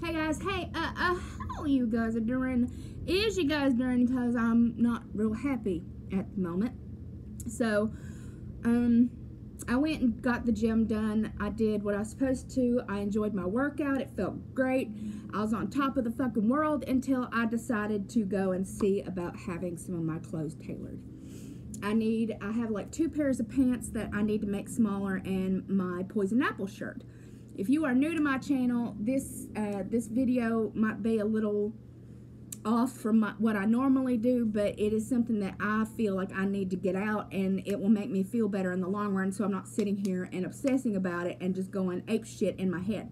Hey guys, hey, how you guys are doing? Is you guys doing? Because I'm not real happy at the moment. So, I went and got the gym done. I did what I was supposed to. I enjoyed my workout. It felt great. I was on top of the fucking world until I decided to go and see about having some of my clothes tailored. I have like 2 pairs of pants that I need to make smaller and my poison apple shirt. If you are new to my channel, this video might be a little off from what I normally do, but it is something that I feel like I need to get out, and it will make me feel better in the long run, so I'm not sitting here and obsessing about it and just going ape shit in my head,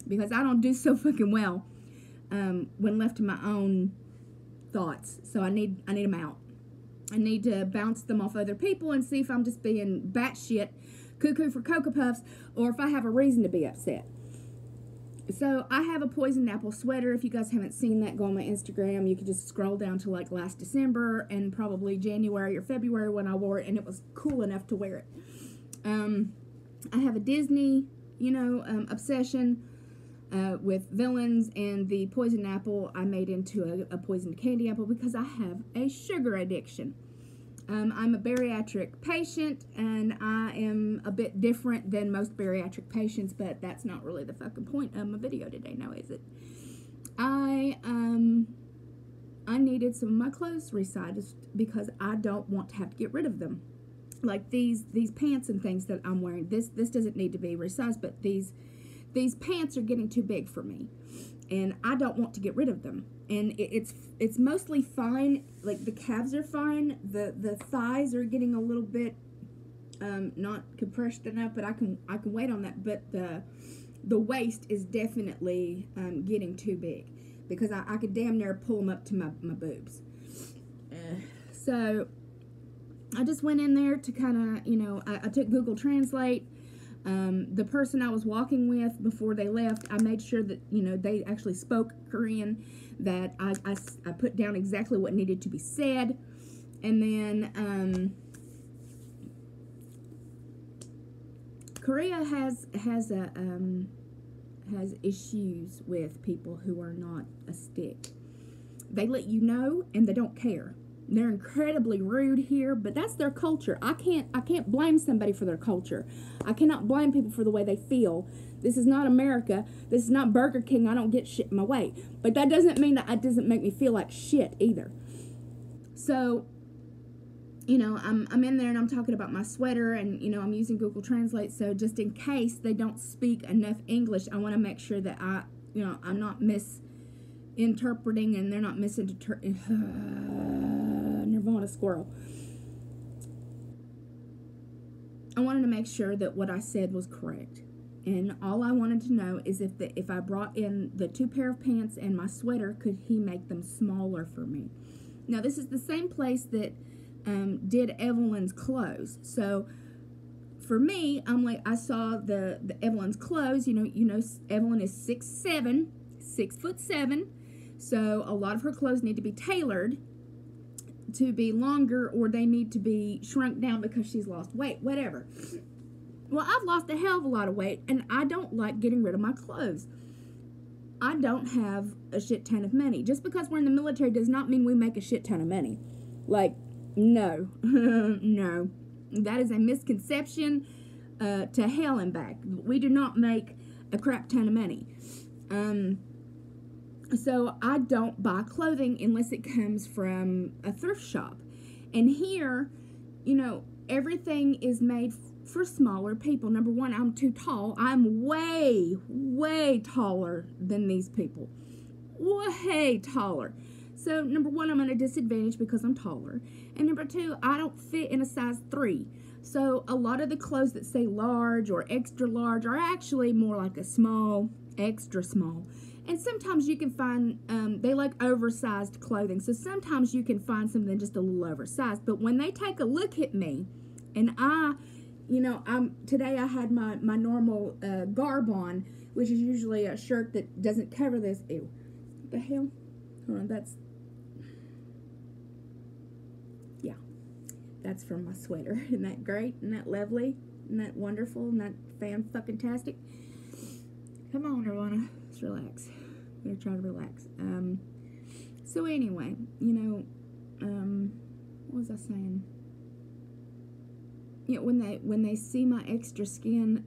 because I don't do so fucking well when left to my own thoughts. So I need them out. I need to bounce them off other people and see if I'm just being batshit cuckoo for Cocoa Puffs, or if I have a reason to be upset. So I have a poison apple sweater. If you guys haven't seen that, go on my Instagram. You can just scroll down to like last December and probably January or February when I wore it, and it was cool enough to wear it. I have a Disney, obsession with villains, and the poison apple I made into a poisoned candy apple because I have a sugar addiction. I'm a bariatric patient, and I am a bit different than most bariatric patients, but that's not really the fucking point of my video today, now is it? I needed some of my clothes resized because I don't want to have to get rid of them. Like these pants and things that I'm wearing, this doesn't need to be resized, but these pants are getting too big for me, and I don't want to get rid of them. And it's mostly fine. Like the calves are fine. The thighs are getting a little bit not compressed enough, but I can wait on that. But the waist is definitely getting too big because I could damn near pull them up to my boobs. So I just went in there to kind of, I took Google Translate. The person I was walking with before they left, I made sure that, they actually spoke Korean, that I put down exactly what needed to be said. And then, Korea has issues with people who are not a stick. They let you know, and they don't care. They're incredibly rude here, but that's their culture. I can't blame somebody for their culture. I cannot blame people for the way they feel. This is not America. This is not Burger King. I don't get shit in my way. But that doesn't mean that it doesn't make me feel like shit either. So, I'm in there and I'm talking about my sweater, and, I'm using Google Translate. So just in case they don't speak enough English, I want to make sure that I'm not misinterpreting and they're not misinterpreting. Nirvana squirrel. I wanted to make sure that what I said was correct, and all I wanted to know is if I brought in the 2 pair of pants and my sweater, could he make them smaller for me? Now this is the same place that did Evelyn's clothes. So for me, I saw the Evelyn's clothes. Evelyn is 6'7", 6'7", so a lot of her clothes need to be tailored to be longer, or they need to be shrunk down because she's lost weight, whatever. Well, I've lost a hell of a lot of weight, and I don't like getting rid of my clothes. I don't have a shit ton of money. Just because we're in the military does not mean we make a shit ton of money. Like, no. No. That is a misconception to hell and back. We do not make a crap ton of money. So I don't buy clothing unless it comes from a thrift shop. And here, everything is made for smaller people. Number one, I'm too tall. I'm way, way taller than these people. Way taller. So number one, I'm at a disadvantage because I'm taller. And number two, I don't fit in a size 3. So a lot of the clothes that say large or extra large are actually more like a small, extra small. And sometimes you can find, they like oversized clothing. So sometimes you can find something just a little oversized. But when they take a look at me, and today I had my normal garb on, which is usually a shirt that doesn't cover this. Ew. What the hell? Hold on, that's from my sweater. Isn't that great? Isn't that lovely? Isn't that wonderful? Isn't that fan-fucking-tastic? Come on, Nirvana. Let's relax. Better try to relax. So anyway, you know, what was I saying? You know, when they see my extra skin,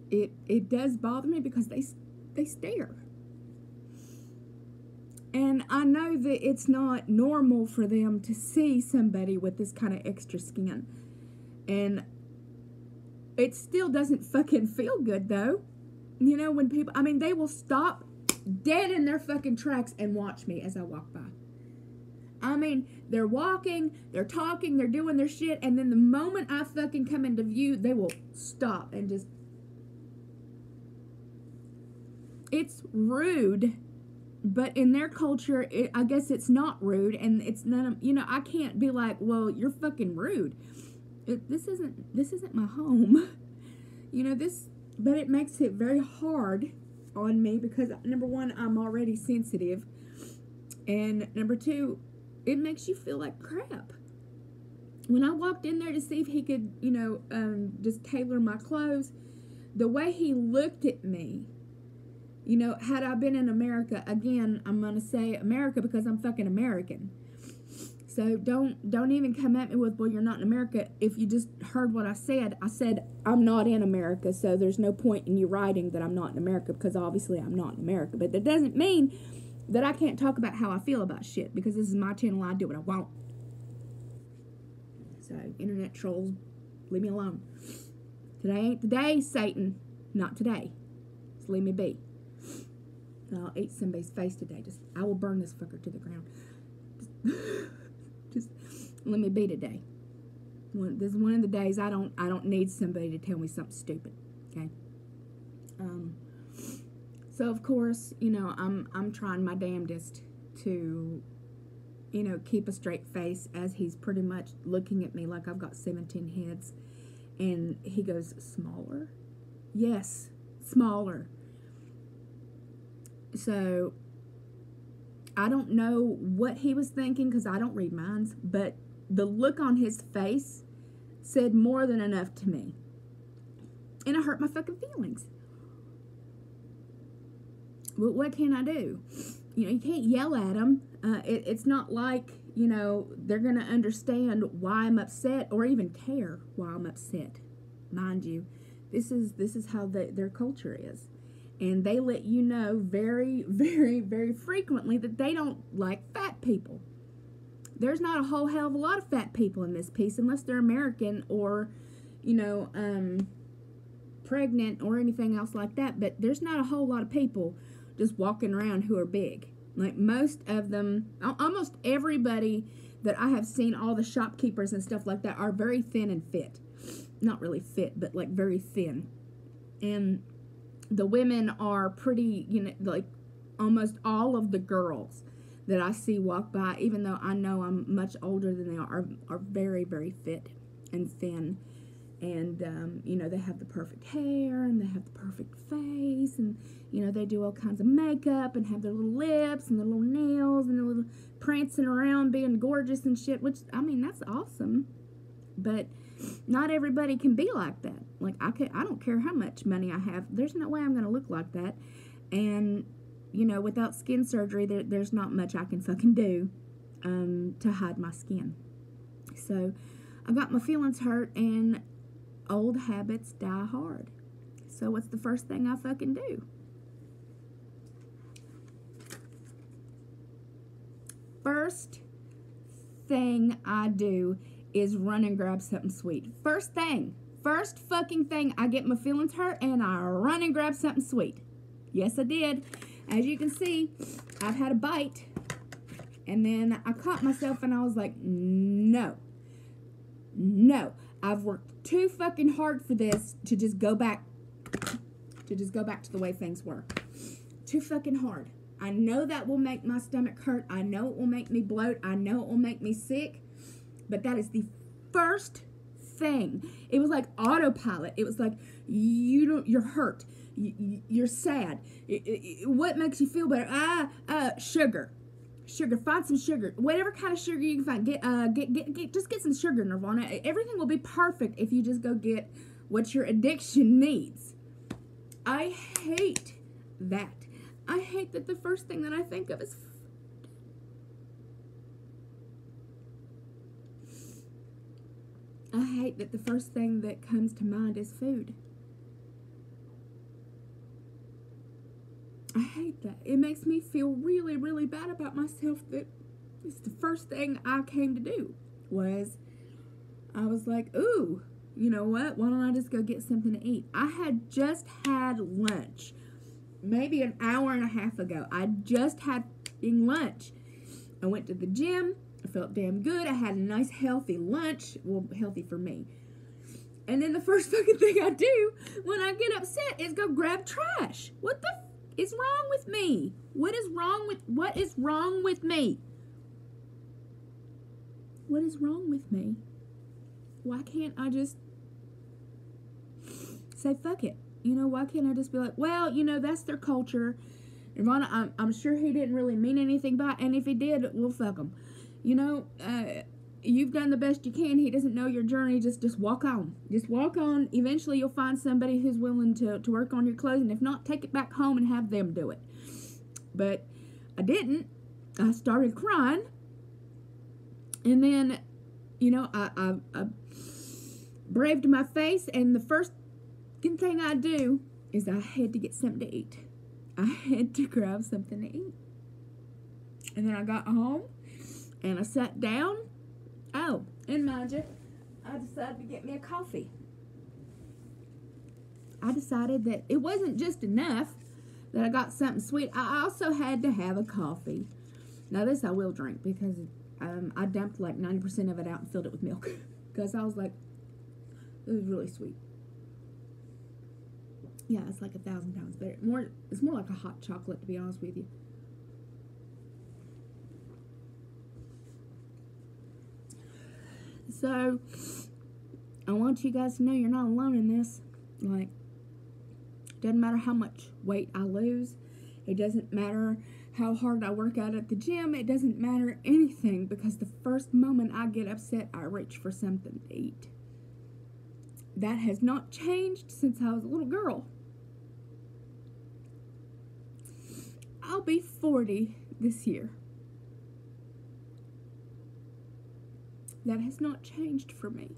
it does bother me because they stare. And I know that it's not normal for them to see somebody with this kind of extra skin. And it still doesn't fucking feel good, though. You know, when people, I mean, they will stop dead in their fucking tracks and watch me as I walk by. I mean, they're walking, they're talking, they're doing their shit, and then the moment I fucking come into view, they will stop and just... It's rude, but in their culture, I guess it's not rude, and it's none of... You know, I can't be like, well, you're fucking rude. This isn't my home. You know, but it makes it very hard on me because, number one, I'm already sensitive, and number two, it makes you feel like crap. When I walked in there to see if he could, you know, just tailor my clothes, the way he looked at me, you know, had I been in America, again, I'm going to say America because I'm fucking American. So don't even come at me with, well, you're not in America. If you just heard what I said I'm not in America, so there's no point in you writing that I'm not in America, because obviously I'm not in America. But that doesn't mean that I can't talk about how I feel about shit, because this is my channel. I do what I want. So, internet trolls, leave me alone. Today ain't the day, Satan. Not today. Just leave me be. I'll eat somebody's face today. I will burn this fucker to the ground. Just let me be today. This is one of the days I don't need somebody to tell me something stupid. Okay. So of course, you know, I'm trying my damnedest to, you know, keep a straight face as he's pretty much looking at me like I've got 17 heads, and he goes, smaller? Yes, smaller. So I don't know what he was thinking, because I don't read minds, but the look on his face said more than enough to me. And it hurt my fucking feelings. But what can I do? You know, you can't yell at them. It's not like, you know, they're going to understand why I'm upset or even care why I'm upset. Mind you, this is how their culture is. And they let you know very, very, very frequently that they don't like fat people. There's not a whole hell of a lot of fat people in this piece, unless they're American or, you know, pregnant or anything else like that. But there's not a whole lot of people just walking around who are big. Like, most of them, almost everybody that I have seen, all the shopkeepers and stuff like that, are very thin and fit. Not really fit, but like very thin. And the women are pretty, you know, like almost all of the girls that I see walk by, even though I know I'm much older than they are very, very fit and thin. And, you know, they have the perfect hair, and they have the perfect face, and, you know, they do all kinds of makeup, and have their little lips, and their little nails, and their little prancing around being gorgeous and shit, which, I mean, that's awesome. But not everybody can be like that. Like, I don't care how much money I have. There's no way I'm going to look like that. And, you know, without skin surgery, there's not much I can fucking do to hide my skin. So, I got my feelings hurt, and old habits die hard. So, what's the first thing I fucking do? First thing I do is run and grab something sweet. First fucking thing, I get my feelings hurt and I run and grab something sweet. Yes, I did. As you can see, I've had a bite, and then I caught myself and I was like, no, I've worked too fucking hard for this to just go back to the way things were. Too fucking hard. I know that will make my stomach hurt. I know it will make me bloat. I know it will make me sick. But that is the first thing. It was like autopilot. It was like, you're hurt. You're sad. What makes you feel better? Sugar. Find some sugar. Whatever kind of sugar you can find. Just get some sugar, Nirvana. Everything will be perfect if you just go get what your addiction needs. I hate that. I hate that the first thing that I think of is food. I hate that the first thing that comes to mind is food. I hate that. It makes me feel really, really bad about myself that it's the first thing I came to do was I was like, ooh, you know what? Why don't I just go get something to eat? I had just had lunch maybe an hour and a half ago. I just had lunch. I went to the gym. I felt damn good. I had a nice healthy lunch. Well, healthy for me. And then the first fucking thing I do when I get upset is go grab trash. What the is wrong with me? What is wrong with me? What is wrong with me? Why can't I just say fuck it? You know, why can't I just be like, well, you know, that's their culture. Ivana, I'm sure he didn't really mean anything by it, and if he did, well, fuck him. You know, you've done the best you can. He doesn't know your journey. Just walk on. Just walk on. Eventually, you'll find somebody who's willing to work on your clothes, and if not, take it back home and have them do it. But I didn't. I started crying, and then, you know, I braved my face, and the first thing I do is I had to get something to eat. I had to grab something to eat. And then I got home, and I sat down. Oh, and mind you, I decided to get me a coffee. I decided that it wasn't just enough that I got something sweet. I also had to have a coffee. Now, this I will drink because I dumped like 90% of it out and filled it with milk. Because I was like, it was really sweet. Yeah, it's like 1,000 times better. It's more like a hot chocolate, to be honest with you. So, I want you guys to know you're not alone in this. Like, doesn't matter how much weight I lose. It doesn't matter how hard I work out at the gym. It doesn't matter anything, because the first moment I get upset, I reach for something to eat. That has not changed since I was a little girl. I'll be 40 this year. That has not changed for me.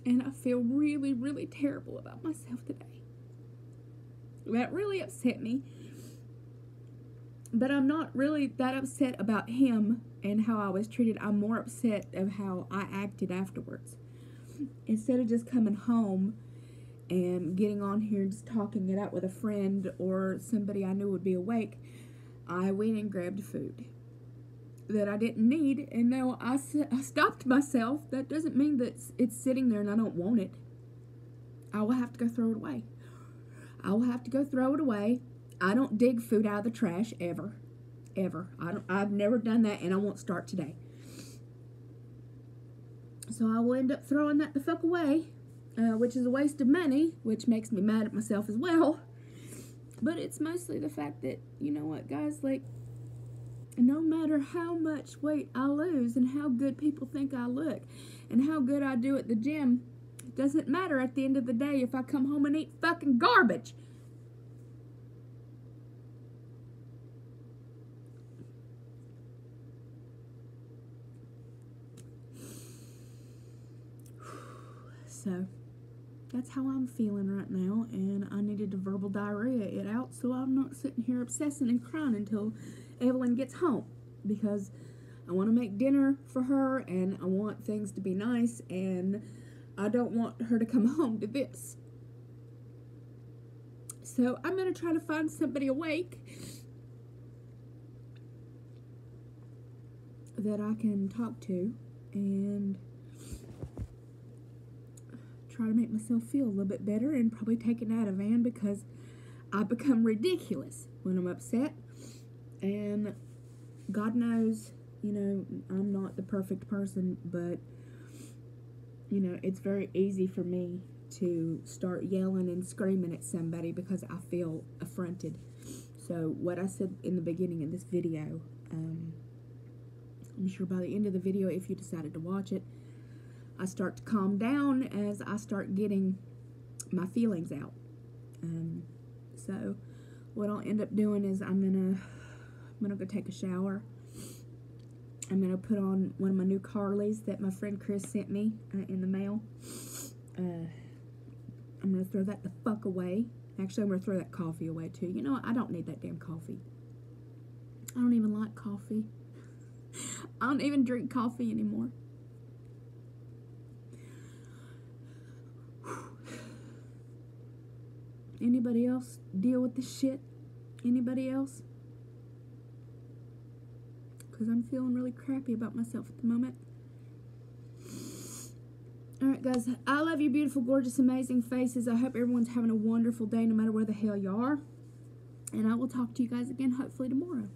And I feel really, really terrible about myself today. That really upset me. But I'm not really that upset about him and how I was treated. I'm more upset of how I acted afterwards. Instead of just coming home and getting on here and just talking it out with a friend or somebody I knew would be awake, I went and grabbed food that I didn't need, and now I stopped myself. That doesn't mean that it's sitting there and I don't want it. I will have to go throw it away. I will have to go throw it away. I don't dig food out of the trash ever. I've never done that, and I won't start today. So I will end up throwing that the fuck away, which is a waste of money, which makes me mad at myself as well. But it's mostly the fact that, you know what, guys, like, no matter how much weight I lose and how good people think I look and how good I do at the gym, it doesn't matter at the end of the day if I come home and eat fucking garbage. So, that's how I'm feeling right now, and I needed to verbal diarrhea it out so I'm not sitting here obsessing and crying until Evelyn gets home, because I want to make dinner for her, and I want things to be nice, and I don't want her to come home to this. So, I'm going to try to find somebody awake that I can talk to, and try to make myself feel a little bit better, and probably take an Ativan, because I become ridiculous when I'm upset. And God knows, you know, I'm not the perfect person, but, you know, it's very easy for me to start yelling and screaming at somebody because I feel affronted. So what I said in the beginning of this video, I'm sure by the end of the video, if you decided to watch it, I start to calm down as I start getting my feelings out. So what I'll end up doing is I'm gonna go take a shower. I'm gonna put on one of my new Carleys that my friend Chris sent me in the mail. I'm gonna throw that the fuck away. Actually, I'm gonna throw that coffee away too. You know what? I don't need that damn coffee. I don't even like coffee. I don't even drink coffee anymore. Anybody else deal with this shit? Anybody else? Because I'm feeling really crappy about myself at the moment. Alright guys, I love you beautiful, gorgeous, amazing faces. I hope everyone's having a wonderful day no matter where the hell you are. And I will talk to you guys again hopefully tomorrow.